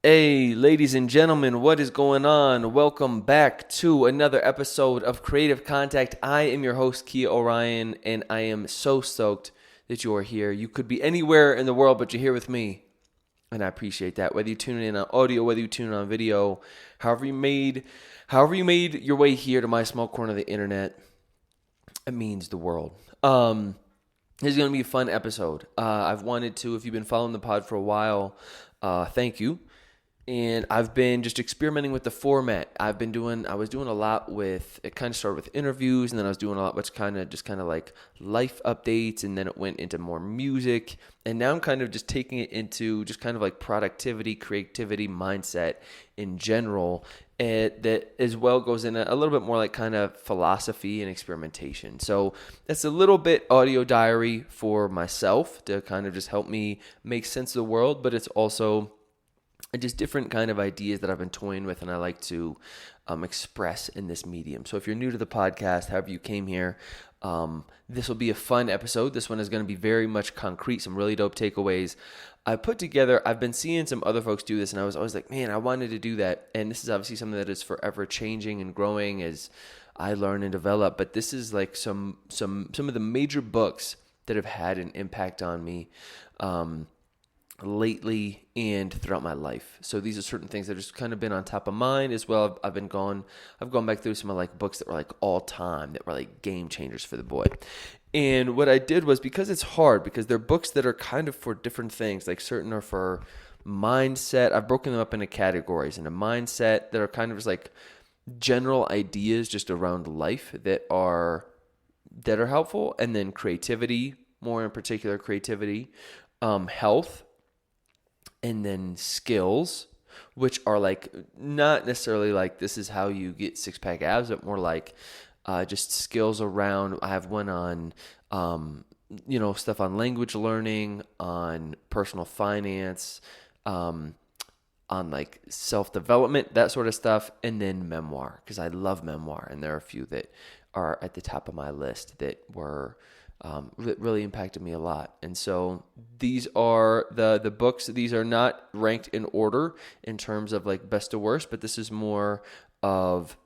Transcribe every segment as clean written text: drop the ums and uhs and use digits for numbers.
Hey, ladies and gentlemen, what is going on? Welcome back to another episode of Creative Contact. I am your host, Kia Orion, and I am so stoked that you are here. You could be anywhere in the world, but you're here with me, and I appreciate that. Whether you tune in on audio, whether you tune in on video, however you made your way here to my small corner of the internet, it means the world. This is going to be a fun episode. I've wanted to, if you've been following the pod for a while, thank you. And I've been just experimenting with the format. I was doing a lot with, it kind of started with interviews, and then I was doing a lot with kind of like life updates, and then it went into more music. And now I'm kind of just taking it into just kind of like productivity, creativity, mindset in general. And that as well goes in a little bit more like kind of philosophy and experimentation. So that's a little bit audio diary for myself to kind of just help me make sense of the world, but it's also just different kind of ideas that I've been toying with and I like to express in this medium. So if you're new to the podcast, however you came here, this will be a fun episode. This one is going to be very much concrete, some really dope takeaways. I've been seeing some other folks do this, and I was always like, man, I wanted to do that. And this is obviously something that is forever changing and growing as I learn and develop. But this is like some of the major books that have had an impact on me lately and throughout my life. So these are certain things that have just kind of been on top of mind as well. I've gone back through some of like books that were like all time, that were like game changers for the boy. And what I did was, because it's hard, because they're books that are kind of for different things, like certain are for mindset. I've broken them up into categories, and a mindset that are kind of just like general ideas just around life that are helpful, and then creativity, more in particular creativity, health, and then skills, which are like not necessarily like this is how you get six-pack abs, but more like just skills around. I have one on stuff on language learning, on personal finance, on like self-development, that sort of stuff, and then memoir, because I love memoir, and there are a few that are at the top of my list that were really impacted me a lot. And so these are the books. These are not ranked in order in terms of like best to worst, but this is more of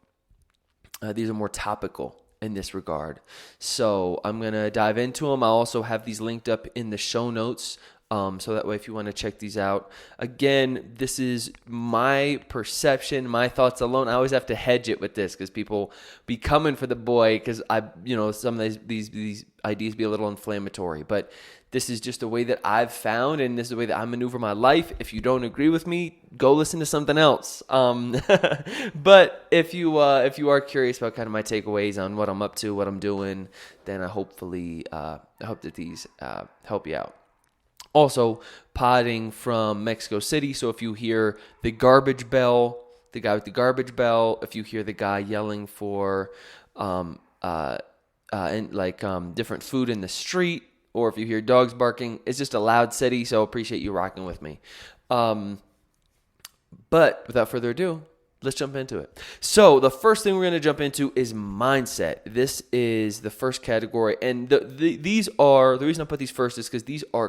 these are more topical in this regard. So I'm going to dive into them. I'll also have these linked up in the show notes. So that way, if you want to check these out, again, this is my perception, my thoughts alone. I always have to hedge it with this because people be coming for the boy, because some of these ideas be a little inflammatory, but this is just the way that I've found, and this is the way that I maneuver my life. If you don't agree with me, go listen to something else. But if you are curious about kind of my takeaways on what I'm up to, what I'm doing, then I hope that these help you out. Also, podding from Mexico City, so if you hear the garbage bell, the guy with the garbage bell, if you hear the guy yelling for different food in the street, or if you hear dogs barking, it's just a loud city, so appreciate you rocking with me. But without further ado, let's jump into it. So the first thing we're going to jump into is mindset. This is the first category. And the reason I put these first is because these are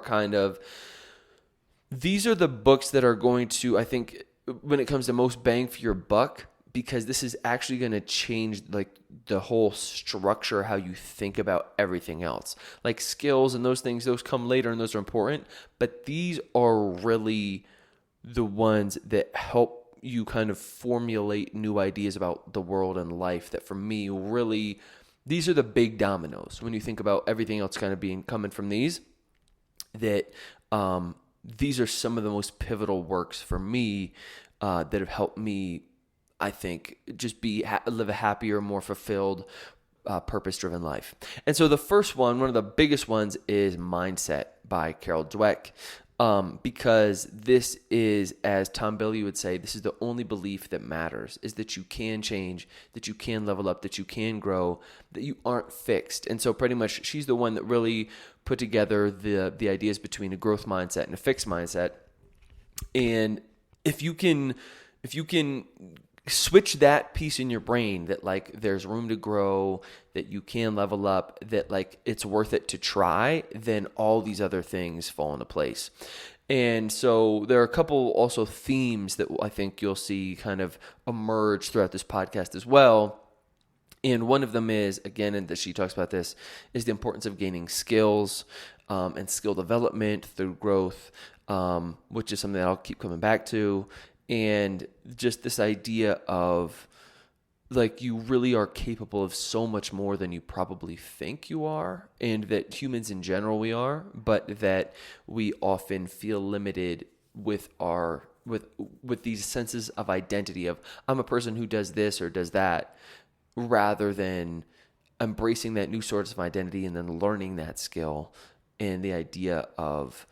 the books that are going to, I think, when it comes to most bang for your buck, because this is actually going to change like the whole structure, how you think about everything else. Like skills and those things, those come later and those are important. But these are really the ones that help you kind of formulate new ideas about the world and life, that for me really, these are the big dominoes when you think about everything else kind of coming from these, that these are some of the most pivotal works for me that have helped me, I think, just live a happier, more fulfilled, purpose-driven life. And so the first one of the biggest ones, is Mindset by Carol Dweck. Because this is, as Tom Billy would say, this is the only belief that matters, is that you can change, that you can level up, that you can grow, that you aren't fixed. And so pretty much she's the one that really put together the ideas between a growth mindset and a fixed mindset. And if you can switch that piece in your brain, that like there's room to grow, that you can level up, that like it's worth it to try, then all these other things fall into place. And so there are a couple also themes that I think you'll see kind of emerge throughout this podcast as well. And one of them is, again, and that she talks about this, is the importance of gaining skills and skill development through growth, which is something that I'll keep coming back to. And just this idea of like you really are capable of so much more than you probably think you are, and that humans in general we are, but that we often feel limited with our with these senses of identity of I'm a person who does this or does that, rather than embracing that new source of identity and then learning that skill, and the idea of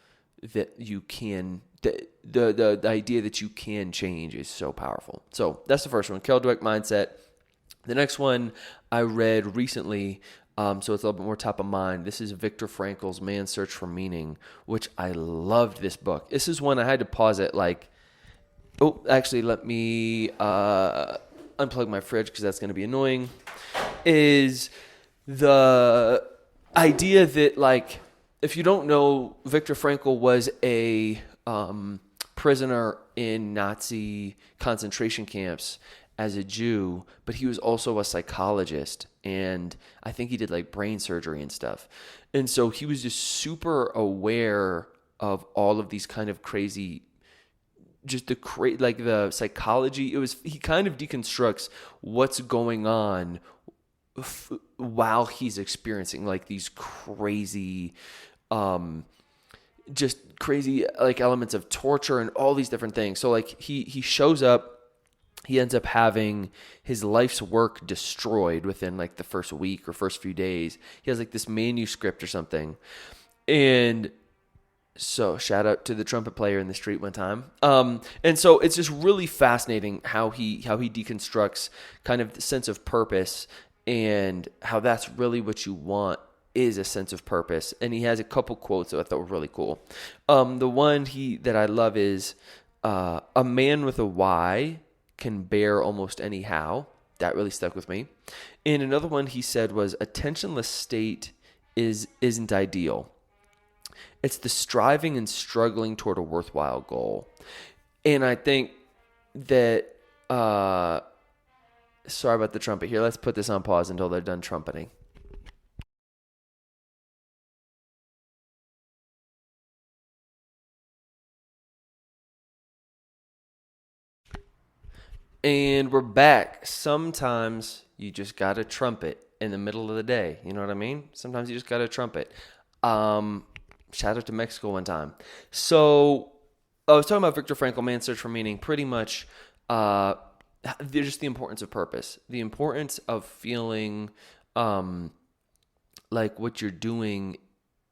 that you can the idea that you can change is so powerful. So that's the first one, Keldwick mindset. The next one I read recently, so it's a little bit more top of mind. This is Viktor Frankl's Man's Search for Meaning, which I loved this book. This is one I had to pause it like, actually let me unplug my fridge because that's going to be annoying, is the idea that like, if you don't know, Viktor Frankl was a prisoner in Nazi concentration camps as a Jew, but he was also a psychologist, and I think he did like brain surgery and stuff. And so he was just super aware of all of these kind of crazy, just like the psychology. He kind of deconstructs what's going on while he's experiencing like these crazy, just crazy like elements of torture and all these different things. So like he shows up. He ends up having his life's work destroyed within like the first week or first few days. He has like this manuscript or something. And so shout out to the trumpet player in the street one time. And so it's just really fascinating how he deconstructs kind of the sense of purpose, and how that's really what you want is a sense of purpose. And he has a couple quotes that I thought were really cool. The one that I love is, a man with a why can bear almost any how. That really stuck with me. And another one he said was, attentionless state isn't ideal. It's the striving and struggling toward a worthwhile goal. And I think that, sorry about the trumpet here. Let's put this on pause until they're done trumpeting. And we're back. Sometimes you just got to trumpet in the middle of the day. You know what I mean? Sometimes you just got to trumpet. Shout out to Mexico one time. So I was talking about Viktor Frankl, Man's Search for Meaning. Pretty much, there's just the importance of purpose. The importance of feeling like what you're doing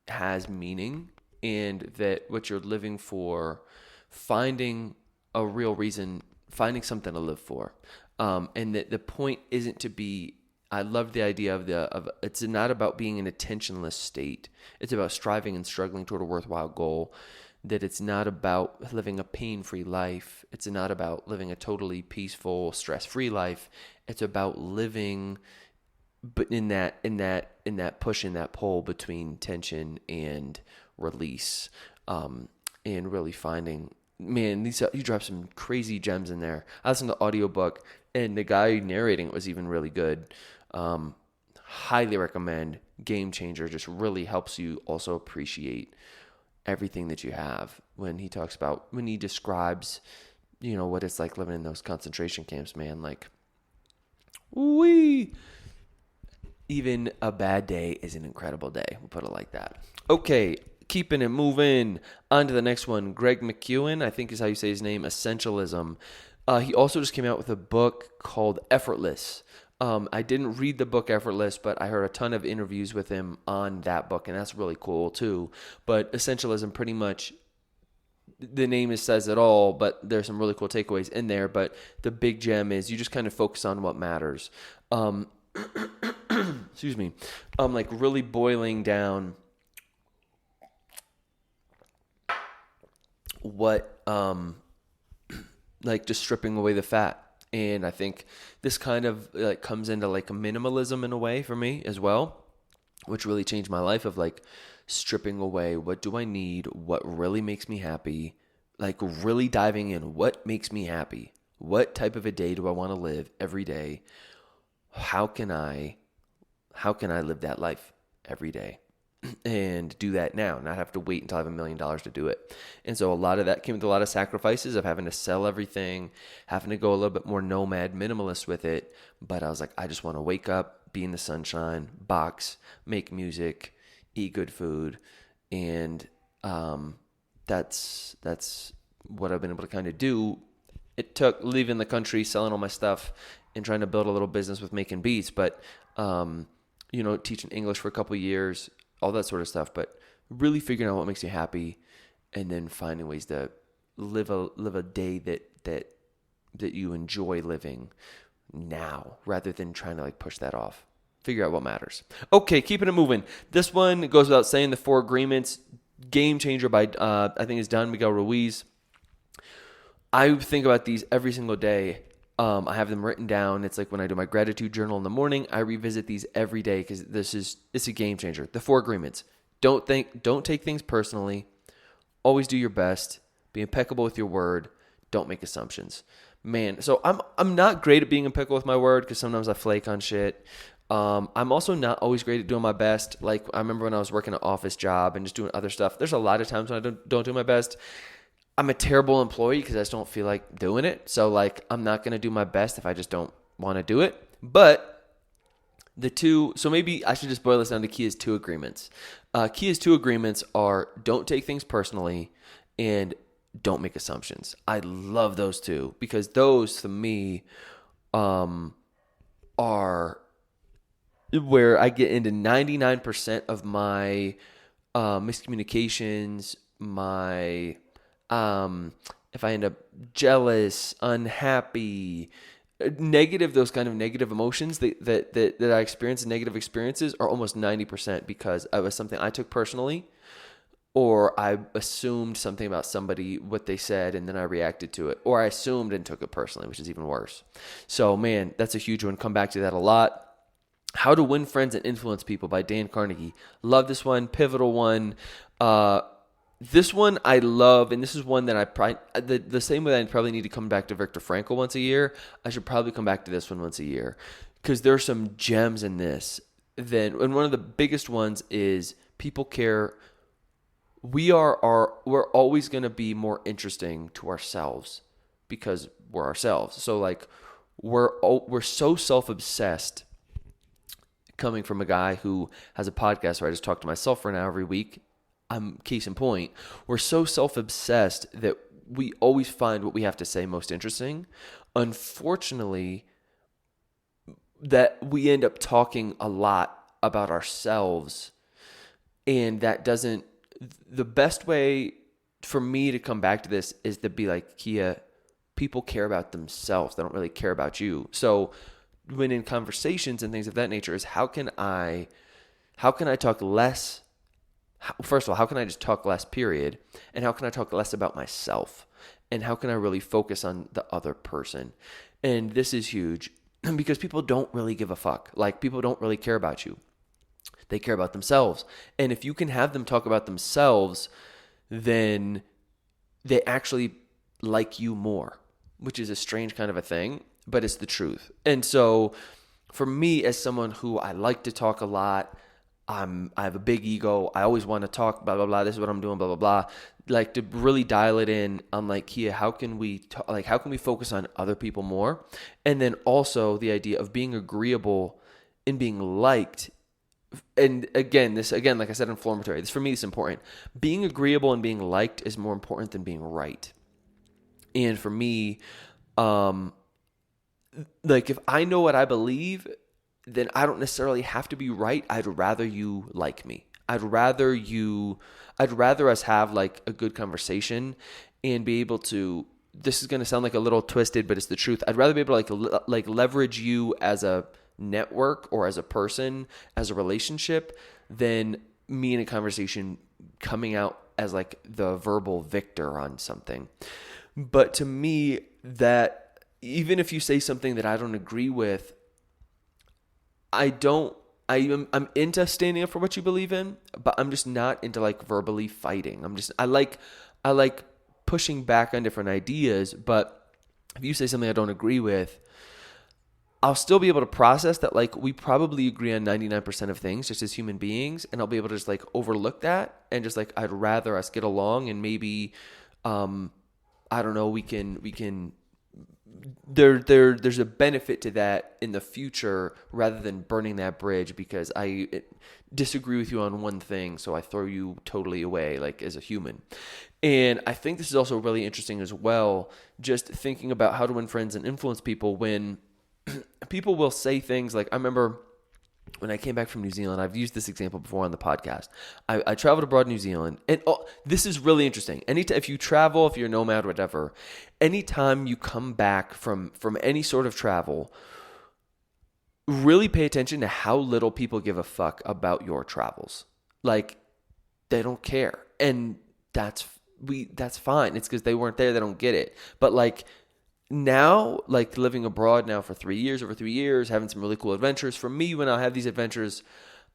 has meaning, and that what you're living for, finding a real reason, finding something to live for, and that the point isn't to be. I love the idea of it's not about being in an attentionless state. It's about striving and struggling toward a worthwhile goal. That it's not about living a pain-free life. It's not about living a totally peaceful, stress-free life. It's about living, but in that push and that pull between tension and release, and really finding. Man, you dropped some crazy gems in there. I listened to the audiobook, and the guy narrating it was even really good. Highly recommend. Game changer. Just really helps you also appreciate everything that you have. When he describes, what it's like living in those concentration camps, man, like, even a bad day is an incredible day. We'll put it like that. Okay. Keeping it moving on to the next one. Greg McKeown, I think is how you say his name, Essentialism. He also just came out with a book called Effortless. I didn't read the book Effortless, but I heard a ton of interviews with him on that book, and that's really cool too. But Essentialism, pretty much, the name says it all, but there's some really cool takeaways in there. But the big gem is you just kind of focus on what matters. Excuse me. Like really boiling down what, like just stripping away the fat. And I think this kind of like comes into like a minimalism in a way for me as well, which really changed my life of like stripping away what do I need, what really makes me happy, like really diving in what makes me happy. What type of a day do I want to live every day? How can I live that life every day? And do that now, not have to wait until I have $1 million to do it. And so a lot of that came with a lot of sacrifices of having to sell everything, having to go a little bit more nomad, minimalist with it. But I was like, I just want to wake up, be in the sunshine, box, make music, eat good food. And that's what I've been able to kind of do. It took leaving the country, selling all my stuff, and trying to build a little business with making beats. But, teaching English for a couple of years, all that sort of stuff, but really figuring out what makes you happy, and then finding ways to live a day that you enjoy living now, rather than trying to like push that off. Figure out what matters. Okay, keeping it moving. This one goes without saying. The 4 Agreements, game changer by I think it's Don Miguel Ruiz. I think about these every single day. I have them written down. It's like when I do my gratitude journal in the morning, I revisit these every day because it's a game changer. The 4 Agreements. Don't take things personally. Always do your best. Be impeccable with your word. Don't make assumptions. Man, so I'm not great at being impeccable with my word because sometimes I flake on shit. I'm also not always great at doing my best. Like I remember when I was working an office job and just doing other stuff. There's a lot of times when I don't do my best. I'm a terrible employee because I just don't feel like doing it. So like I'm not going to do my best if I just don't want to do it. But so maybe I should just boil this down to Kia's 2 agreements. Kia's 2 agreements are don't take things personally and don't make assumptions. I love those 2 because those to me are where I get into 99% of my miscommunications, my if I end up jealous, unhappy, negative, those kind of negative emotions that I experience, negative experiences are almost 90% because it was something I took personally, or I assumed something about somebody, what they said, and then I reacted to it, or I assumed and took it personally, which is even worse. So man, that's a huge one. Come back to that a lot. How to Win Friends and Influence People by Dan Carnegie. Love this one. Pivotal one. This one I love, and this is one that I probably, the same way I probably need to come back to Viktor Frankl once a year, I should probably come back to this one once a year because there's some gems in this. And one of the biggest ones is people care. We're always going to be more interesting to ourselves because we're ourselves. So like we're so self-obsessed. Coming from a guy who has a podcast where I just talk to myself for an hour every week. Case in point, we're so self-obsessed that we always find what we have to say most interesting. Unfortunately, that we end up talking a lot about ourselves, and that doesn't. The best way for me to come back to this is to be like, Kia, people care about themselves. They don't really care about you. So when in conversations and things of that nature is how can I talk less? First of all, how can I just talk less, period? And how can I talk less about myself? And how can I really focus on the other person? And this is huge because people don't really give a fuck. Like people don't really care about you. They care about themselves. And if you can have them talk about themselves, then they actually like you more, which is a strange kind of a thing, but it's the truth. And so for me, as someone who I like to talk a lot, I have a big ego. I always want to talk, blah, blah, blah. This is what I'm doing, blah, blah, blah. Like to really dial it in on like, Kia, how can we focus on other people more? And then also the idea of being agreeable and being liked. And again, like I said, inflammatory. This for me is important. Being agreeable and being liked is more important than being right. And for me, like if I know what I believe, then I don't necessarily have to be right. I'd rather you like me. I'd rather us have like a good conversation and be able to, this is going to sound like a little twisted, but it's the truth. I'd rather be able to like leverage you as a network or as a person, as a relationship, than me in a conversation coming out as like the verbal victor on something. But to me, that even if you say something that I don't agree with, I I'm into standing up for what you believe in, but I'm just not into like verbally fighting. I like pushing back on different ideas, but if you say something I don't agree with, I'll still be able to process that, like, we probably agree on 99% of things just as human beings, and I'll be able to just like overlook that and just like, I'd rather us get along, and maybe I don't know, we can there's a benefit to that in the future rather than burning that bridge because I disagree with you on one thing, so I throw you totally away, like, as a human. And I think this is also really interesting as well, just thinking about how to win friends and influence people when people will say things like, I remember when I came back from New Zealand, I've used this example before on the podcast. I traveled abroad in New Zealand, and this is really interesting. Anytime, if you travel, if you're a nomad, whatever, anytime you come back from any sort of travel, really pay attention to how little people give a fuck about your travels. Like, they don't care, and that's fine. It's because they weren't there, they don't get it. But like, now, like, living abroad now for over 3 years, having some really cool adventures. For me, when I have these adventures,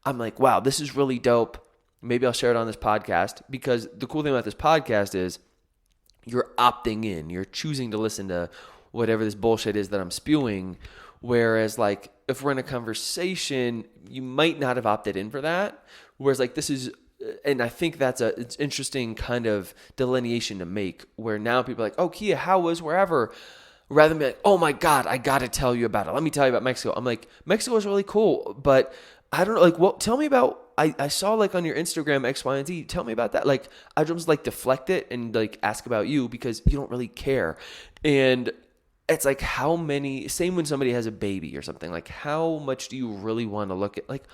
I'm like, wow, this is really dope. Maybe I'll share it on this podcast, because the cool thing about this podcast is you're opting in. You're choosing to listen to whatever this bullshit is that I'm spewing. Whereas, like, if we're in a conversation, you might not have opted in for that. Whereas, like, this is, and I think it's interesting kind of delineation to make, where now people are like, oh, Kia, how was wherever? Rather than be like, oh my God, I got to tell you about it. Let me tell you about Mexico. I'm like, Mexico is really cool, but I don't know. Like, well, tell me about, I saw like on your Instagram X, Y, and Z. Tell me about that. Like, I just like deflect it and like ask about you because you don't really care. And it's like, same when somebody has a baby or something, like, how much do you really want to look at? Like,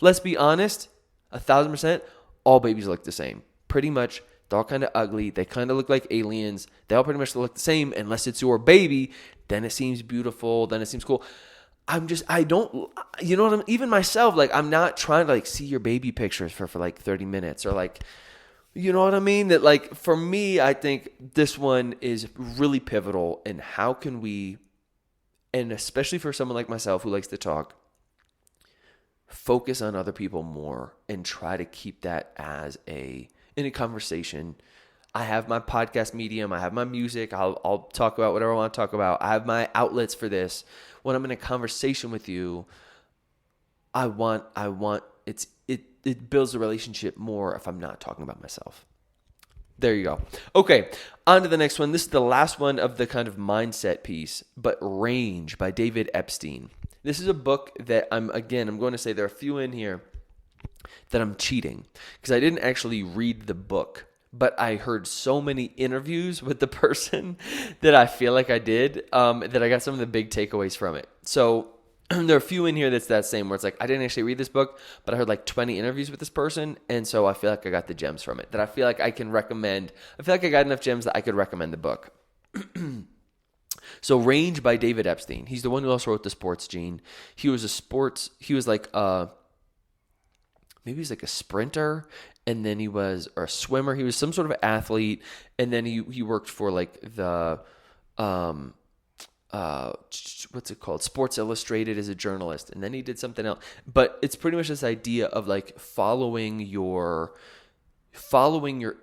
let's be honest, 1,000%, all babies look the same. Pretty much. They're all kind of ugly. They kind of look like aliens. They all pretty much look the same unless it's your baby. Then it seems beautiful. Then it seems cool. I don't, you know what I'm, even myself, like, I'm not trying to like see your baby pictures for like 30 minutes or like, you know what I mean? That, like, for me, I think this one is really pivotal in how can we, and especially for someone like myself who likes to talk, focus on other people more and try to keep that as in a conversation. I have my podcast medium. I have my music. I'll talk about whatever I want to talk about. I have my outlets for this. When I'm in a conversation with you, it builds a relationship more if I'm not talking about myself. There you go. Okay, on to the next one. This is the last one of the kind of mindset piece, but Range by David Epstein. This is a book that I'm going to say there are a few in here that I'm cheating because I didn't actually read the book, but I heard so many interviews with the person that I feel like I did, that I got some of the big takeaways from it. So there are a few in here that's that same where it's like, I didn't actually read this book, but I heard like 20 interviews with this person. And so I feel like I got the gems from it that I feel like I can recommend. I feel like I got enough gems that I could recommend the book. So Range by David Epstein. He's the one who also wrote The Sports Gene. He was like maybe he was like a sprinter, and then or a swimmer. He was some sort of athlete, and then he worked for like the what's it called? Sports Illustrated as a journalist, and then he did something else. But it's pretty much this idea of like following your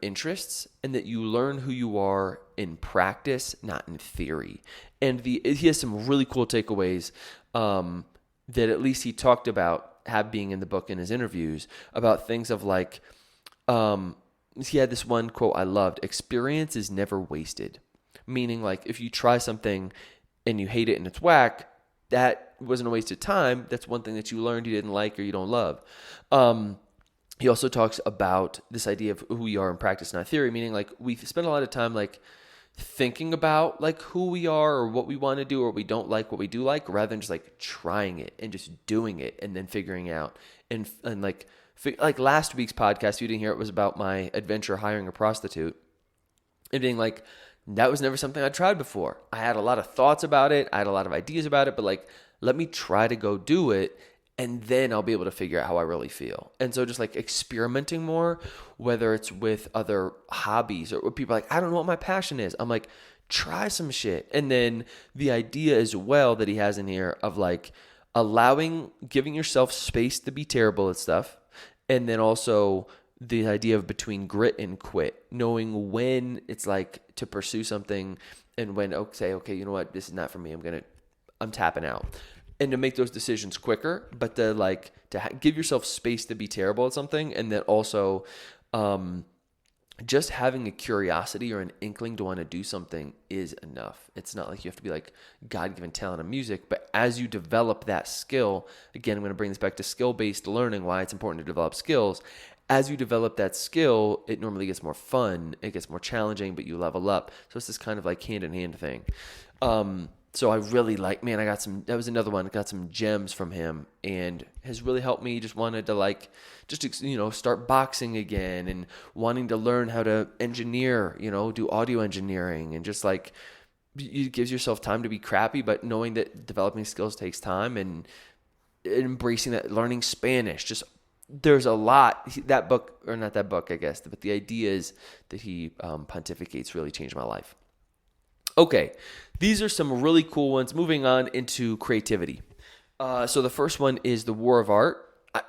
interests, and that you learn who you are in practice, not in theory. And he has some really cool takeaways that at least he talked about being in the book in his interviews about things of like, he had this one quote I loved: experience is never wasted. Meaning, like, if you try something and you hate it and it's whack, that wasn't a waste of time. That's one thing that you learned you didn't like or you don't love. He also talks about this idea of who we are in practice, not theory, meaning like we spend a lot of time like thinking about like who we are or what we want to do or what we don't like, what we do like, rather than just like trying it and just doing it and then figuring out. And like last week's podcast, you didn't hear it, was about my adventure hiring a prostitute and being like, that was never something I tried before. I had a lot of thoughts about it. I had a lot of ideas about it, but like, let me try to go do it. And then I'll be able to figure out how I really feel. And so just like experimenting more, whether it's with other hobbies or people are like, I don't know what my passion is. I'm like, try some shit. And then the idea as well that he has in here of like, giving yourself space to be terrible at stuff, and then also the idea of between grit and quit, knowing when it's like to pursue something and when okay, you know what, this is not for me. I'm tapping out, and to make those decisions quicker, but to give yourself space to be terrible at something, and then also just having a curiosity or an inkling to want to do something is enough. It's not like you have to be like God-given talent in music, but as you develop that skill, again, I'm going to bring this back to skill-based learning, why it's important to develop skills. As you develop that skill, it normally gets more fun, it gets more challenging, but you level up. So it's this kind of like hand-in-hand thing. So I really that was another one, got some gems from him and has really helped me. Just wanted to start boxing again and wanting to learn how to engineer, do audio engineering, and just like, it gives yourself time to be crappy, but knowing that developing skills takes time, and embracing that, learning Spanish, just there's a lot. That book, or not that book, I guess, but the ideas that he pontificates really changed my life. Okay, these are some really cool ones. Moving on into creativity. So the first one is The War of Art.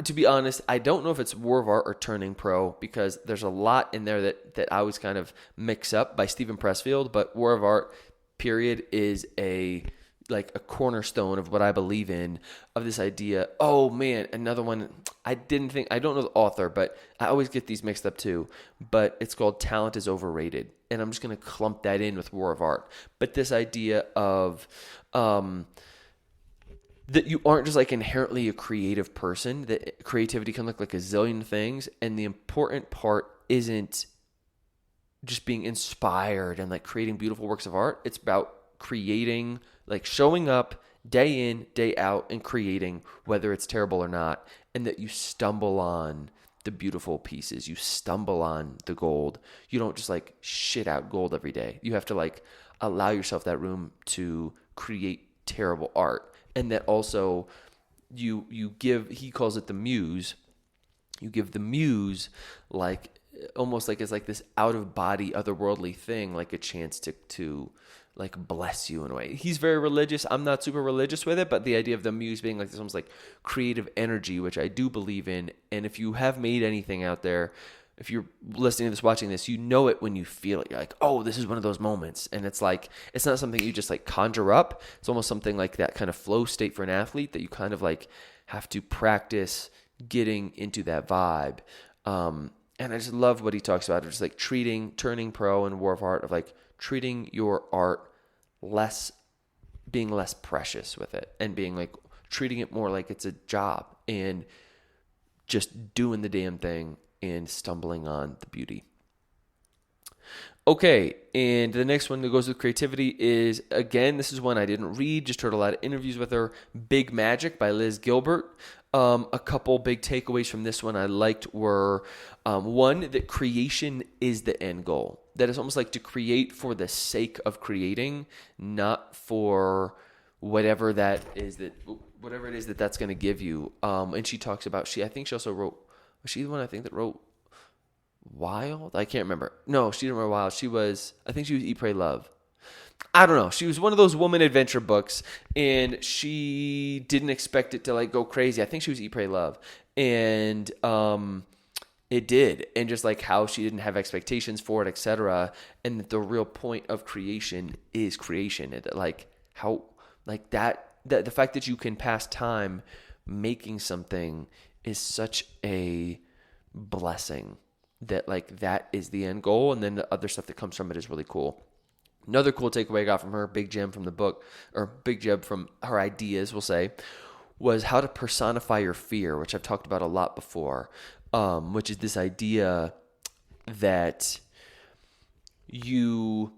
To be honest, I don't know if it's War of Art or Turning Pro, because there's a lot in there that I always kind of mix up, by Stephen Pressfield. But War of Art, period, is a cornerstone of what I believe in, of this idea. Oh man, another one. I don't know the author, but I always get these mixed up too. But it's called Talent is Overrated. And I'm just going to clump that in with War of Art. But this idea of that you aren't just like inherently a creative person, that creativity can look like a zillion things. And the important part isn't just being inspired and like creating beautiful works of art. It's about creating, like showing up day in, day out and creating, whether it's terrible or not. And that you stumble on the beautiful pieces. You stumble on the gold. You don't just like shit out gold every day. You have to like allow yourself that room to create terrible art. And that also you give, he calls it the muse. You give the muse like almost like it's like this out of body, otherworldly thing, like a chance to like bless you in a way. He's very religious. I'm not super religious with it, but the idea of the muse being like this almost like creative energy, which I do believe in. And if you have made anything out there, if you're listening to this, watching this, you know it when you feel it. You're like, oh, this is one of those moments. And it's like, it's not something you just like conjure up. It's almost something like that kind of flow state for an athlete that you kind of like have to practice getting into that vibe. And I just love what he talks about. It's like Turning Pro and War of Art, of like treating your art being less precious with it, and being like treating it more like it's a job, and just doing the damn thing and stumbling on the beauty. Okay, and the next one that goes with creativity is, again, this is one I didn't read, just heard a lot of interviews with her, Big Magic by Liz Gilbert. A couple big takeaways from this one I liked were, one, that creation is the end goal. That it's almost like to create for the sake of creating, not for whatever it is that's going to give you. And she talks about, I think she also wrote, was she the one I think that wrote Wild? I can't remember. No, she didn't write Wild. I think she was Eat, Pray, Love. I don't know. She was one of those woman adventure books, and she didn't expect it to like go crazy. I think she was Eat, Pray, Love. And it did. And just like how she didn't have expectations for it, etc. And that the real point of creation is creation. And that like how like that the fact that you can pass time making something is such a blessing, that like that is the end goal, and then the other stuff that comes from it is really cool. Another cool takeaway I got from her, big gem from the book, or big gem from her ideas, we'll say, was how to personify your fear, which I've talked about a lot before, which is this idea that to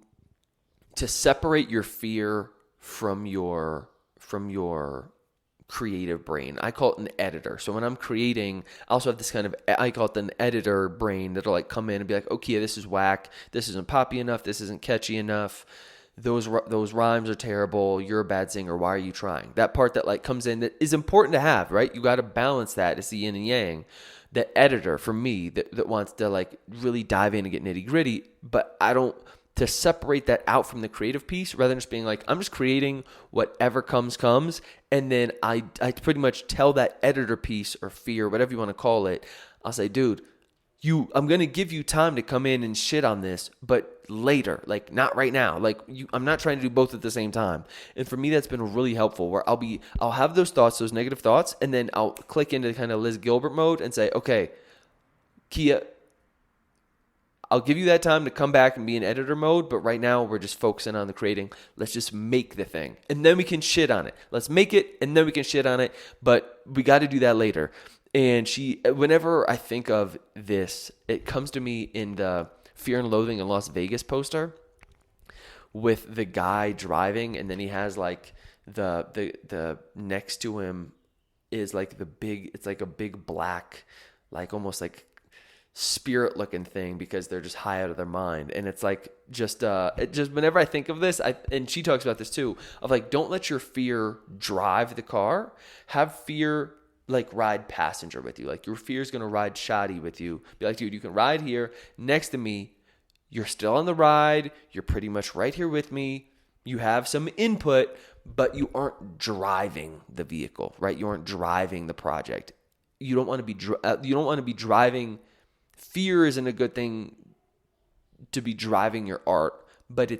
separate your fear from your creative brain. I call it an editor. So when I'm creating, I also have this I call it an editor brain that'll like come in and be like, okay, this is whack. This isn't poppy enough. This isn't catchy enough. Those rhymes are terrible. You're a bad singer. Why are you trying? That part that like comes in that is important to have, right? You got to balance that. It's the yin and yang. The editor for me that wants to like really dive in and get nitty gritty, but I don't to separate that out from the creative piece rather than just being like, I'm just creating whatever comes. And then I pretty much tell that editor piece or fear, whatever you want to call it. I'll say, dude, I'm going to give you time to come in and shit on this, but later, like not right now. Like I'm not trying to do both at the same time. And for me, that's been really helpful where I'll have those thoughts, those negative thoughts, and then I'll click into kind of Liz Gilbert mode and say, okay, Kia, I'll give you that time to come back and be in editor mode, but right now we're just focusing on the creating. Let's just make the thing, and then we can shit on it. Let's make it, and then we can shit on it, but we got to do that later. And whenever I think of this, it comes to me in the Fear and Loathing in Las Vegas poster with the guy driving, and then he has like the next to him is like it's like a big black, like almost like spirit looking thing because they're just high out of their mind. And it's like just whenever I think of this, and she talks about this too, of like, don't let your fear drive the car. Have fear like ride passenger with you. Like your fear is going to ride shoddy with you. Be like, dude, you can ride here next to me. You're still on the ride. You're pretty much right here with me. You have some input, but you aren't driving the vehicle, right? You aren't driving the project. You don't want to be driving. Fear isn't a good thing to be driving your art, but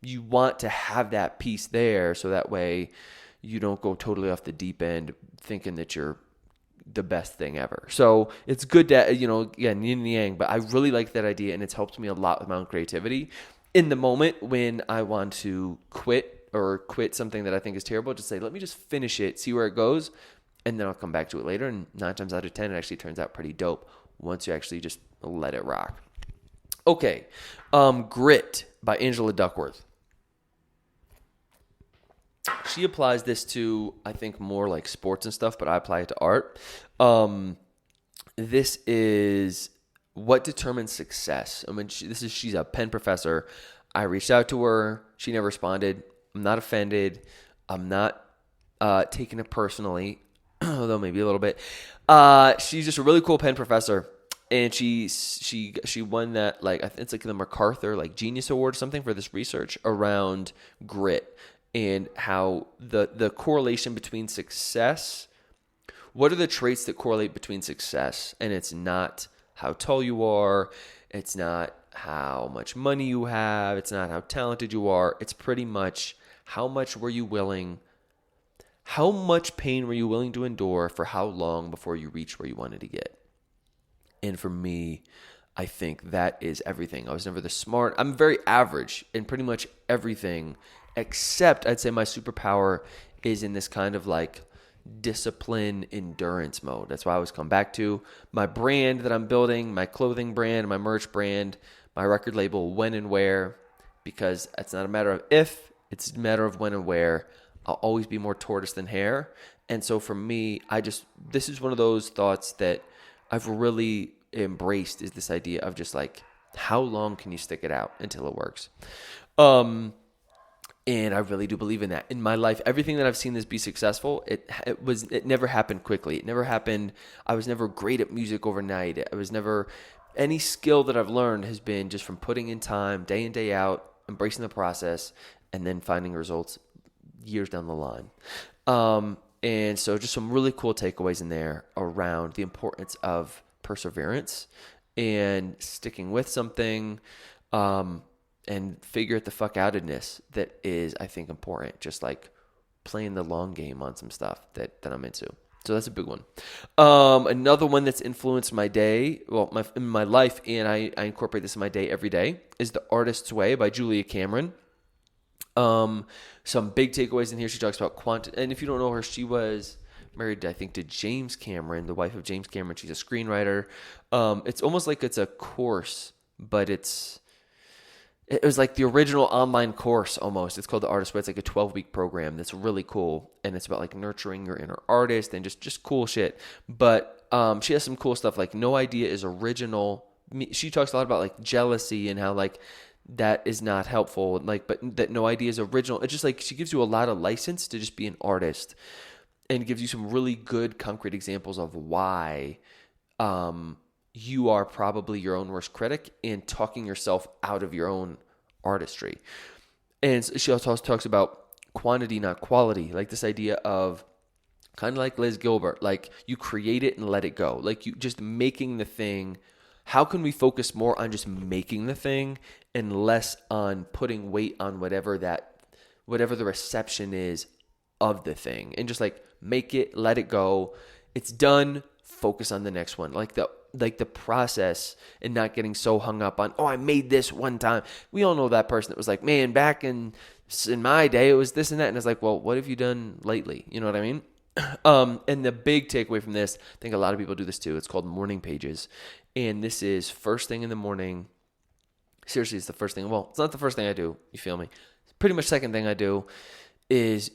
you want to have that piece there so that way you don't go totally off the deep end thinking that you're the best thing ever. So it's good that, again, yin and yang, but I really like that idea, and it's helped me a lot with my own creativity. In the moment when I want to quit something that I think is terrible, just say, let me just finish it, see where it goes, and then I'll come back to it later. And 9 times out of 10, it actually turns out pretty dope once you actually just let it rock. Okay. Grit by Angela Duckworth. She applies this to, I think, more like sports and stuff, but I apply it to art. This is what determines success. I mean, she's a Penn professor. I reached out to her. She never responded. I'm not offended. I'm not taking it personally, although maybe a little bit. She's just a really cool Penn professor, and she won that, like, I think it's like the MacArthur like Genius Award or something for this research around grit and how the correlation between success. What are the traits that correlate between success? And it's not how tall you are. It's not how much money you have. It's not how talented you are. It's pretty much how much pain were you willing to endure for how long before you reach where you wanted to get? And for me, I think that is everything. I was never the smart. I'm very average in pretty much everything, except I'd say my superpower is in this kind of like discipline endurance mode. That's why I always come back to my brand that I'm building, my clothing brand, my merch brand, my record label, when and where, because it's not a matter of if, it's a matter of when and where. I'll always be more tortoise than hare. And so for me, this is one of those thoughts that I've really embraced, is this idea of just like, how long can you stick it out until it works? And I really do believe in that. In my life, everything that I've seen this be successful, it never happened quickly. It never happened. I was never great at music overnight. Any skill that I've learned has been just from putting in time, day in, day out, embracing the process, and then finding results years down the line. And so just some really cool takeaways in there around the importance of perseverance and sticking with something, and figure it the fuck outedness that is, I think, important. Just like playing the long game on some stuff that I'm into. So that's a big one. Another one that's influenced my day, in my life, and I incorporate this in my day every day, is The Artist's Way by Julia Cameron. Some big takeaways in here. She talks about and if you don't know her, she was married, I think, to James Cameron, the wife of James Cameron. She's a screenwriter. It's almost like it's a course, but it was like the original online course almost. It's called The Artist's Way. It's like a 12-week program that's really cool, and it's about like nurturing your inner artist and just cool shit. But she has some cool stuff like no idea is original. She talks a lot about like jealousy and how like that is not helpful, like, but that no idea is original. It's just like she gives you a lot of license to just be an artist, and gives you some really good concrete examples of why you are probably your own worst critic and talking yourself out of your own artistry. And she also talks about quantity, not quality, like this idea of kind of like Liz Gilbert, like you create it and let it go. Like you just making the thing. How can we focus more on just making the thing and less on putting weight on whatever the reception is of the thing, and just like make it, let it go. It's done. Focus on the next one. Like the process, and not getting so hung up on, I made this one time. We all know that person that was like, man, back in my day, it was this and that. And it's like, well, what have you done lately? You know what I mean? And the big takeaway from this, I think a lot of people do this too. It's called morning pages. And this is first thing in the morning. Seriously, it's the first thing. Well, it's not the first thing I do. You feel me? Pretty much second thing I do is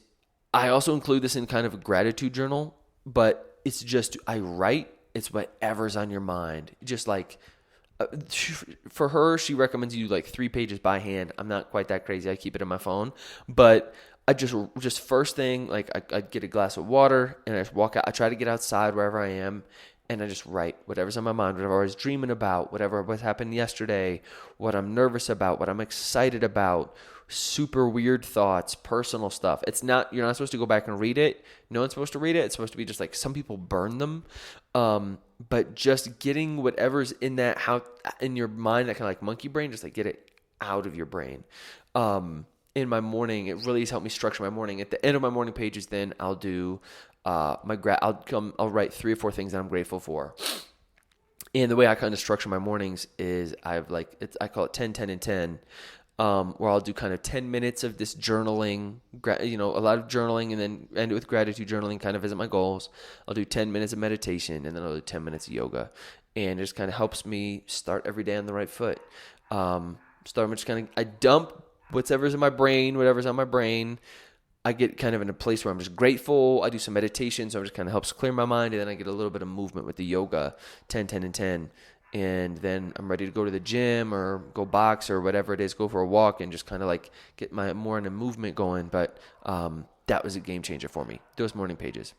I also include this in kind of a gratitude journal, but it's just, I write, it's whatever's on your mind. Just like, for her, she recommends you do like 3 pages by hand. I'm not quite that crazy. I keep it on my phone, but I just first thing, like I get a glass of water and I just walk out. I try to get outside wherever I am, and I just write whatever's on my mind, whatever I was dreaming about, whatever was happened yesterday, what I'm nervous about, what I'm excited about, super weird thoughts, personal stuff. You're not supposed to go back and read it. No one's supposed to read it. It's supposed to be just like, some people burn them. But just getting whatever's in your mind, that kind of like monkey brain, just like get it out of your brain. In my morning, it really has helped me structure my morning. At the end of my morning pages, then I'll do I'll write 3 or 4 things that I'm grateful for. And the way I kind of structure my mornings is I call it 10, 10, and 10, where I'll do kind of 10 minutes of this journaling, a lot of journaling, and then end it with gratitude journaling, kind of visit my goals. I'll do 10 minutes of meditation, and then I'll do 10 minutes of yoga. And it just kind of helps me start every day on the right foot. I dump whatever's in my brain, whatever's on my brain. I get kind of in a place where I'm just grateful. I do some meditation, so it just kind of helps clear my mind. And then I get a little bit of movement with the yoga, 10, 10, and 10. And then I'm ready to go to the gym or go box or whatever it is, go for a walk, and just kind of like get my more in a movement going. But that was a game changer for me, those morning pages.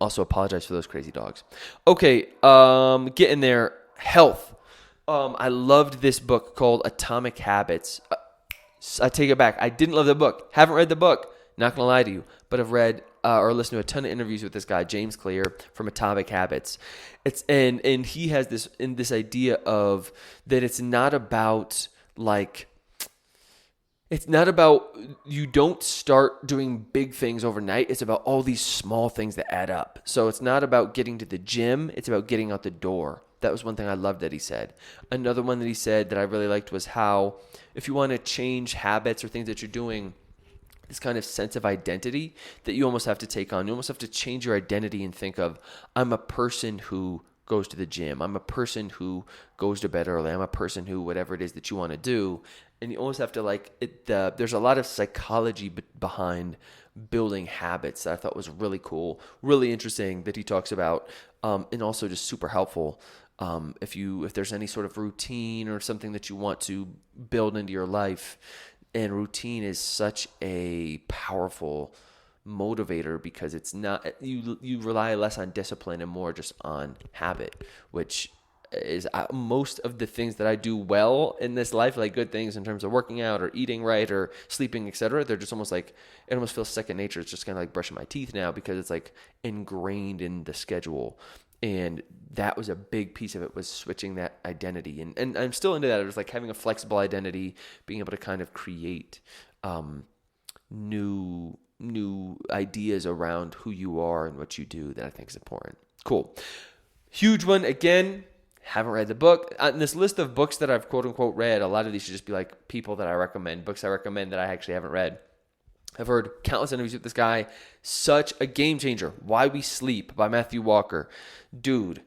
Also apologize for those crazy dogs. Okay, getting there. Health. I loved this book called Atomic Habits. I take it back. I didn't love the book. Haven't read the book. Not going to lie to you. But I've read or listened to a ton of interviews with this guy, James Clear, from Atomic Habits. And he has this idea of that it's not about you don't start doing big things overnight. It's about all these small things that add up. So it's not about getting to the gym. It's about getting out the door. That was one thing I loved that he said. Another one that he said that I really liked was how if you want to change habits or things that you're doing, this kind of sense of identity that you almost have to take on. You almost have to change your identity and think of, I'm a person who goes to the gym. I'm a person who goes to bed early. I'm a person who, whatever it is that you want to do. And you almost have to there's a lot of psychology behind building habits that I thought was really cool, really interesting that he talks about, and also just super helpful. If there's any sort of routine or something that you want to build into your life, and routine is such a powerful motivator because it's not, you rely less on discipline and more just on habit, which is most of the things that I do well in this life, like good things in terms of working out or eating right or sleeping, etc. They're just almost like, it almost feels second nature. It's just kind of like brushing my teeth now because it's like ingrained in the schedule. And that was a big piece of it, was switching that identity. And I'm still into that. It was like having a flexible identity, being able to kind of create new ideas around who you are and what you do that I think is important. Cool. Huge one. Again, haven't read the book. On this list of books that I've quote unquote read, a lot of these should just be like people that I recommend, books I recommend that I actually haven't read. I've heard countless interviews with this guy. Such a game changer. Why We Sleep by Matthew Walker. Dude,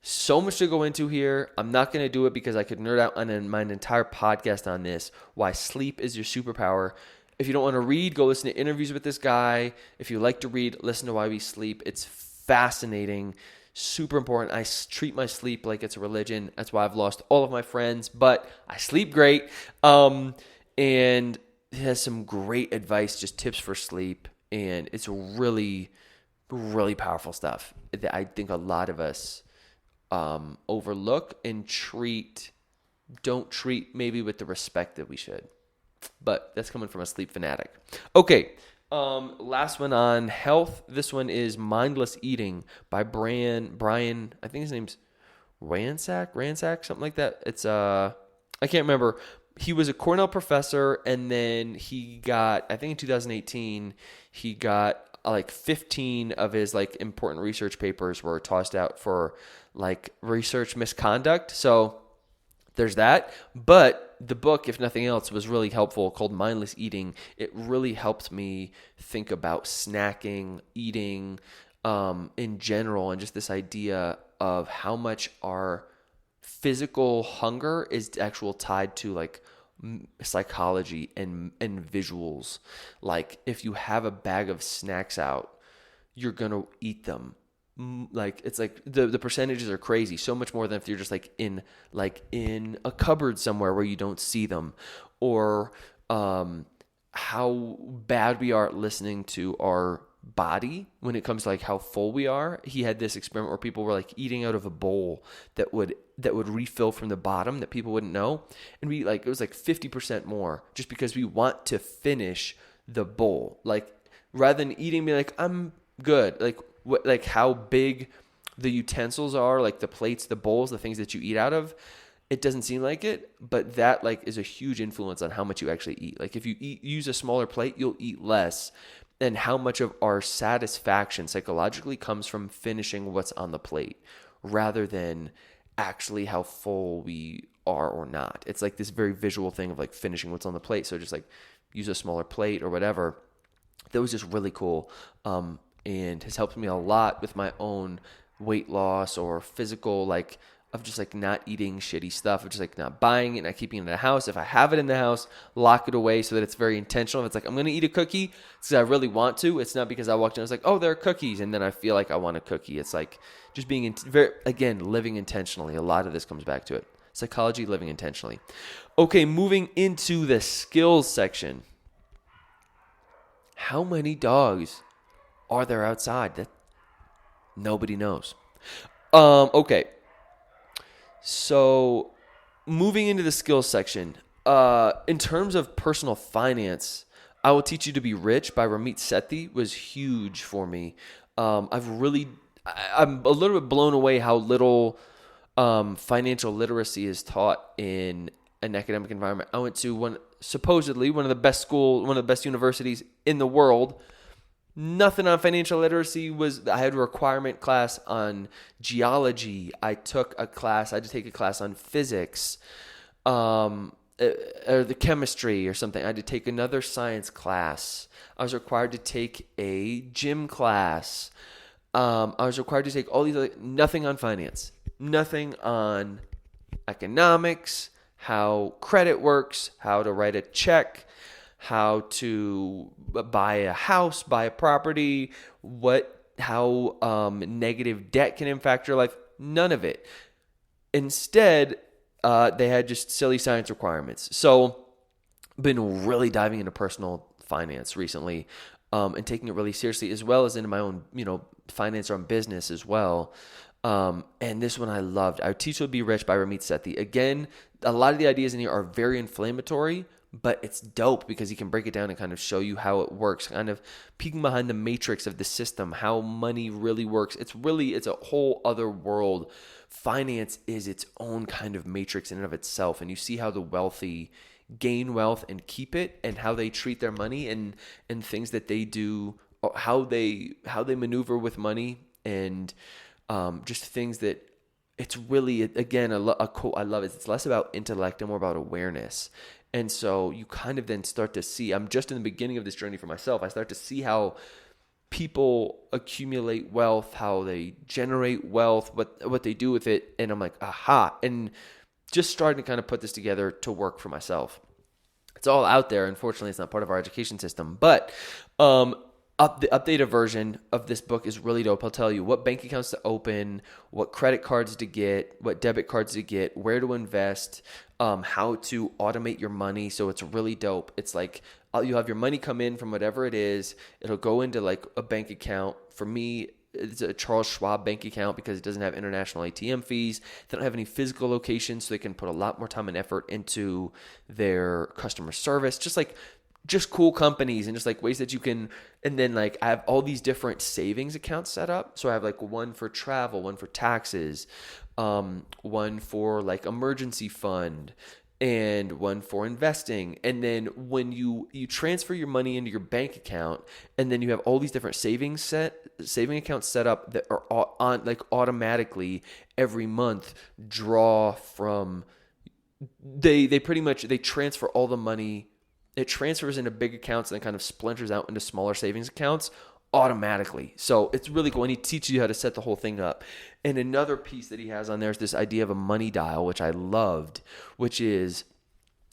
so much to go into here. I'm not going to do it because I could nerd out on my entire podcast on this. Why sleep is your superpower. If you don't want to read, go listen to interviews with this guy. If you like to read, listen to Why We Sleep. It's fascinating. Super important. I treat my sleep like it's a religion. That's why I've lost all of my friends, but I sleep great. And it has some great advice, just tips for sleep, and it's really, really powerful stuff that I think a lot of us overlook and treat don't treat maybe with the respect that we should. But that's coming from a sleep fanatic. Okay. Last one on health. This one is Mindless Eating by Brian, I think his name's Ransack, something like that. It's I can't remember. He was a Cornell professor, and then he got, I think in 2018, he got like 15 of his like important research papers were tossed out for like research misconduct. So there's that. But the book, if nothing else, was really helpful, called Mindless Eating. It really helped me think about snacking, eating in general, and just this idea of how much our physical hunger is actual tied to like psychology and visuals. Like if you have a bag of snacks out, you're gonna eat them. Like it's like the percentages are crazy, so much more than if you're just like in a cupboard somewhere where you don't see them, or how bad we are at listening to our body when it comes to like how full we are. He had this experiment where people were like eating out of a bowl that would refill from the bottom that people wouldn't know, and we like it was like 50% more just because we want to finish the bowl. Like rather than eating, be like, I'm good. Like how big the utensils are, like the plates, the bowls, the things that you eat out of. It doesn't seem like it, but that like is a huge influence on how much you actually eat. Like if you use a smaller plate, you'll eat less. And how much of our satisfaction psychologically comes from finishing what's on the plate rather than actually how full we are or not. It's like this very visual thing of like finishing what's on the plate. So just like use a smaller plate or whatever. That was just really cool. And has helped me a lot with my own weight loss or physical, like of just like not eating shitty stuff, of just like not buying it, not keeping it in the house. If I have it in the house, lock it away so that it's very intentional. If it's like, I'm going to eat a cookie, it's because I really want to. It's not because I walked in, I was like, oh, there are cookies. And then I feel like I want a cookie. It's like just being, living intentionally. A lot of this comes back to it. Psychology, living intentionally. Okay, moving into the skills section. How many dogs are there outside? That nobody knows. Okay. So moving into the skills section, in terms of personal finance, I Will Teach You to Be Rich by Ramit Sethi was huge for me. I'm a little bit blown away how little financial literacy is taught in an academic environment. I went to supposedly one of the best universities in the world. Nothing on financial literacy I had a requirement class on geology. I had to take a class on physics, or the chemistry or something. I had to take another science class. I was required to take a gym class. I was required to take all these, nothing on finance, nothing on economics, how credit works, how to write a check, how to buy a house, buy a property, how negative debt can impact your life. None of it. Instead, they had just silly science requirements. So been really diving into personal finance recently, and taking it really seriously, as well as into my own, finance or own business as well. And this one I loved. I Will Teach You to Be Rich by Ramit Sethi. Again, a lot of the ideas in here are very inflammatory, but it's dope because he can break it down and kind of show you how it works, kind of peeking behind the matrix of the system, how money really works. It's a whole other world. Finance is its own kind of matrix in and of itself. And you see how the wealthy gain wealth and keep it, and how they treat their money and things that they do, how they maneuver with money, and just things that it's really, again, a quote I love is, it's less about intellect and more about awareness. And so you kind of then start to see, I'm just in the beginning of this journey for myself. I start to see how people accumulate wealth, how they generate wealth, what they do with it. And I'm like, aha. And just starting to kind of put this together to work for myself. It's all out there. Unfortunately, it's not part of our education system. But the updated version of this book is really dope. I'll tell you what bank accounts to open, what credit cards to get, what debit cards to get, where to invest, how to automate your money. So it's really dope. It's like you have your money come in from whatever it is. It'll go into like a bank account. For me, it's a Charles Schwab bank account because it doesn't have international ATM fees. They don't have any physical locations, so they can put a lot more time and effort into their customer service. Just cool companies and just like ways that you can. And then like I have all these different savings accounts set up. So I have like one for travel, one for taxes, one for like emergency fund, and one for investing. And then when you transfer your money into your bank account, and then you have all these different saving accounts set up that are on like automatically every month draw from, they pretty much, they transfer all the money. It transfers into big accounts and then kind of splinters out into smaller savings accounts automatically. So it's really cool. And he teaches you how to set the whole thing up. And another piece that he has on there is this idea of a money dial, which I loved, which is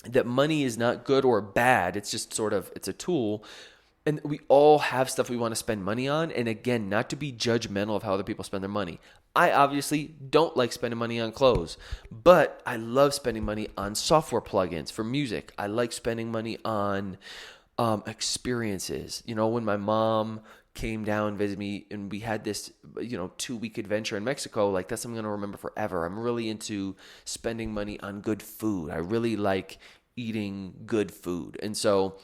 that money is not good or bad. It's just sort of, it's a tool. And we all have stuff we want to spend money on. And again, not to be judgmental of how other people spend their money. I obviously don't like spending money on clothes, but I love spending money on software plugins for music. I like spending money on experiences. You know, when my mom came down and visited me and we had this, 2-week adventure in Mexico, like that's something I'm going to remember forever. I'm really into spending money on good food. I really like eating good food. And so,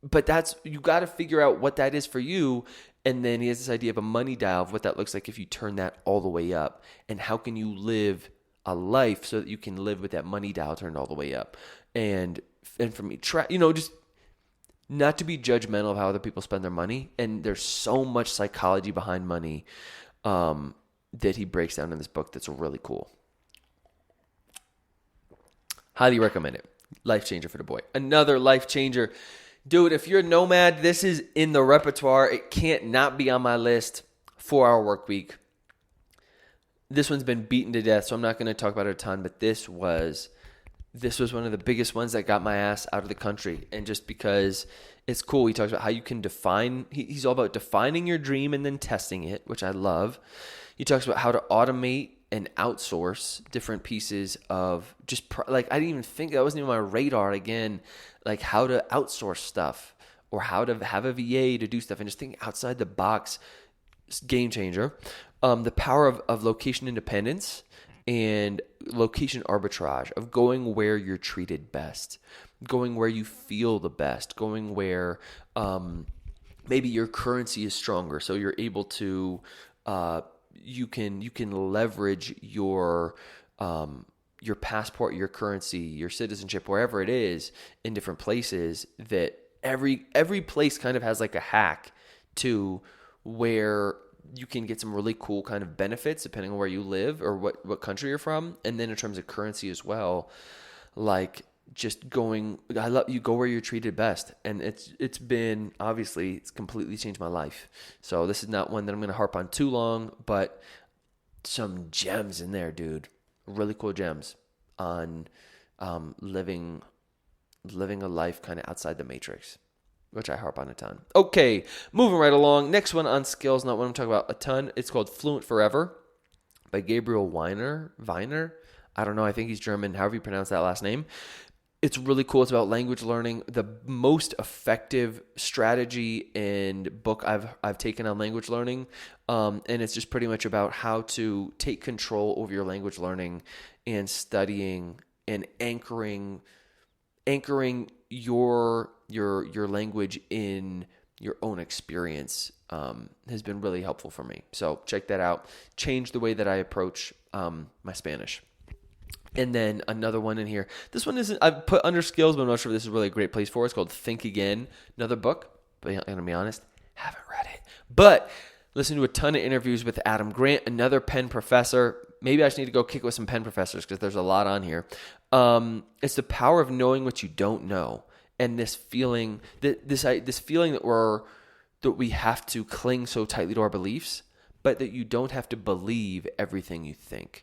but you got to figure out what that is for you. And then he has this idea of a money dial of what that looks like if you turn that all the way up. And how can you live a life so that you can live with that money dial turned all the way up. And for me, just not to be judgmental of how other people spend their money. And there's so much psychology behind money that he breaks down in this book that's really cool. Highly recommend it. Life changer for the boy. Another life changer. Dude, if you're a nomad, this is in the repertoire. It can't not be on my list. 4-Hour Work Week. This one's been beaten to death, so I'm not going to talk about it a ton, but this was one of the biggest ones that got my ass out of the country. And just because it's cool, he talks about how you can define, he's all about defining your dream and then testing it, which I love. He talks about how to automate and outsource different pieces of I didn't even think, that wasn't even on my radar again, like how to outsource stuff or how to have a VA to do stuff and just think outside the box. Game changer. The power of location independence and location arbitrage, of going where you're treated best, going where you feel the best, going where maybe your currency is stronger, so you're able to you can leverage your passport, your currency, your citizenship, wherever it is in different places. That every place kind of has like a hack to where you can get some really cool kind of benefits depending on where you live or what country you're from. And then in terms of currency as well, like just go where you're treated best. And it's been, obviously, it's completely changed my life. So this is not one that I'm going to harp on too long, but some gems in there, dude. Really cool gems on living a life kind of outside the matrix, which I harp on a ton. Okay, moving right along. Next one on skills, not one I'm talking about a ton. It's called Fluent Forever by Gabriel Weiner. I don't know. I think he's German, however you pronounce that last name. It's really cool. It's about language learning. The most effective strategy and book I've taken on language learning. And it's just pretty much about how to take control over your language learning and studying and anchoring your language in your own experience has been really helpful for me. So check that out. Change the way that I approach my Spanish. And then another one in here. This one isn't, I've put under skills, but I'm not sure if this is really a great place for it. It's called Think Again. Another book, but I'm going to be honest, haven't read it. But listen to a ton of interviews with Adam Grant, another Penn professor. Maybe I just need to go kick with some Penn professors because there's a lot on here. It's the power of knowing what you don't know. And this feeling that we have to cling so tightly to our beliefs, but that you don't have to believe everything you think.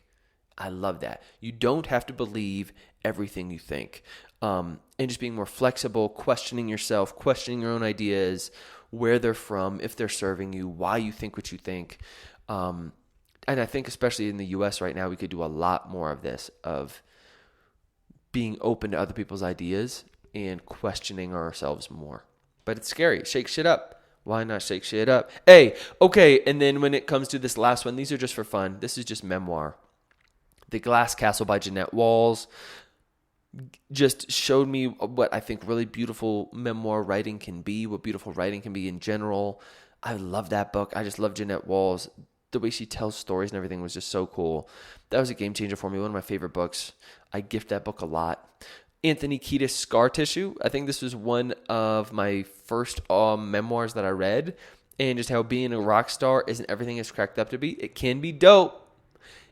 I love that. You don't have to believe everything you think. And just being more flexible, questioning yourself, questioning your own ideas, where they're from, if they're serving you, why you think what you think. And I think especially in the U.S. right now, we could do a lot more of this, of being open to other people's ideas and questioning ourselves more. But it's scary. It shakes shit up. Why not shake shit up? Hey, okay. And then when it comes to this last one, these are just for fun. This is just memoir. The Glass Castle by Jeanette Walls just showed me what I think really beautiful memoir writing can be, what beautiful writing can be in general. I love that book. I just love Jeanette Walls. The way she tells stories and everything was just so cool. That was a game changer for me. One of my favorite books. I gift that book a lot. Anthony Kiedis' Scar Tissue. I think this was one of my first memoirs that I read. And just how being a rock star isn't everything it's cracked up to be. It can be dope.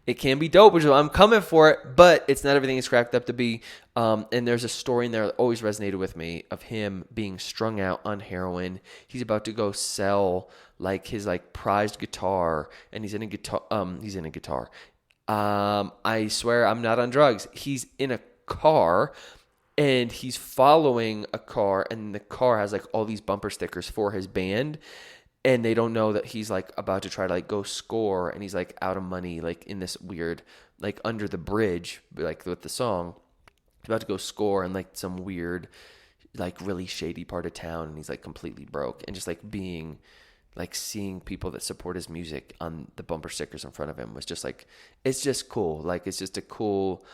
It can be dope, which is why I'm coming for it, but it's not everything it's cracked up to be. And there's a story in there that always resonated with me of him being strung out on heroin. He's about to go sell like his like prized guitar, and he's in a guitar. I swear I'm not on drugs. He's in a car, and he's following a car, and the car has like all these bumper stickers for his band. And they don't know that he's like about to try to like go score, and he's like out of money, like in this weird, like under the bridge, like with the song. He's about to go score in like some weird, like really shady part of town, and he's like completely broke. And just like being, like seeing people that support his music on the bumper stickers in front of him was just like, it's just cool. Like it's just a cool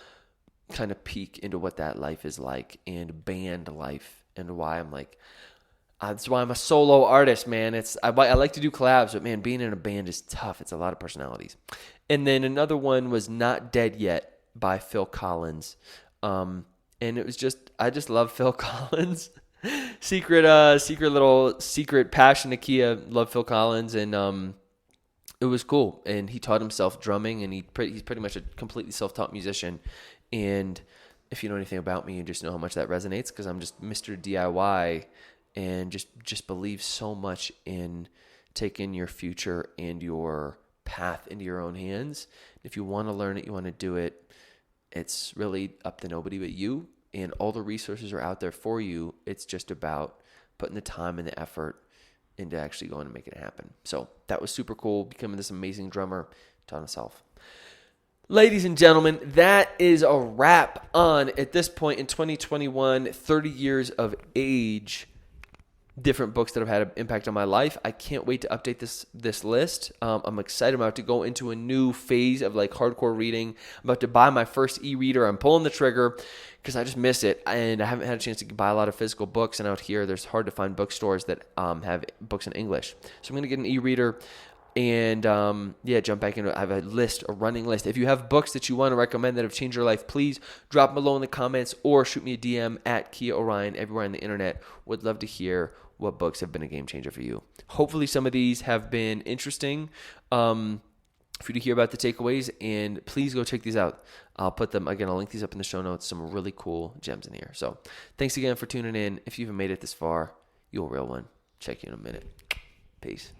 kind of peek into what that life is like, and band life, and why I'm like, that's why I'm a solo artist, man. I like to do collabs, but man, being in a band is tough. It's a lot of personalities. And then another one was Not Dead Yet by Phil Collins. And it was I just love Phil Collins. secret passion to Kia. Love Phil Collins, and it was cool. And he taught himself drumming, and he's pretty much a completely self-taught musician. And if you know anything about me, you just know how much that resonates, because I'm just Mr. DIY. And just believe so much in taking your future and your path into your own hands. If you want to learn it, you want to do it, it's really up to nobody but you. And all the resources are out there for you. It's just about putting the time and the effort into actually going and making it happen. So that was super cool, becoming this amazing drummer, taught himself. Ladies and gentlemen, that is a wrap on, at this point in 2021, 30 years of age, different books that have had an impact on my life. I can't wait to update this list. I'm excited. I'm about to go into a new phase of like hardcore reading. I'm about to buy my first e-reader. I'm pulling the trigger because I just miss it, and I haven't had a chance to buy a lot of physical books. And out here, there's hard to find bookstores that have books in English. So I'm going to get an e-reader and jump back into it. I have a running list. If you have books that you want to recommend that have changed your life, please drop them below in the comments or shoot me a DM at Kia Orion everywhere on the internet. Would love to hear what books have been a game changer for you. Hopefully some of these have been interesting for you to hear about the takeaways, and please go check these out. I'll link these up in the show notes. Some really cool gems in here. So thanks again for tuning in. If you haven't made it this far, you're a real one. Check you in a minute. Peace.